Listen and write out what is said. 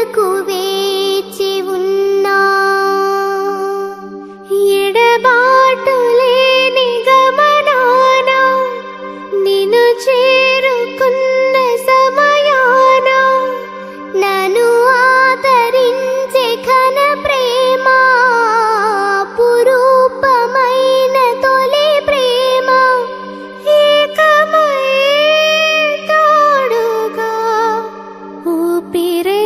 కొరకు వేచి ఉన్నా ఎడబాటు లేని గమనాన నిన్ను చేరుకున్న సమయాన నన్ను ఆదరించే ఘన ప్రేమ పురూపమైన తొలి ప్రేమ ఏకమై తోడుగా ఊపిరే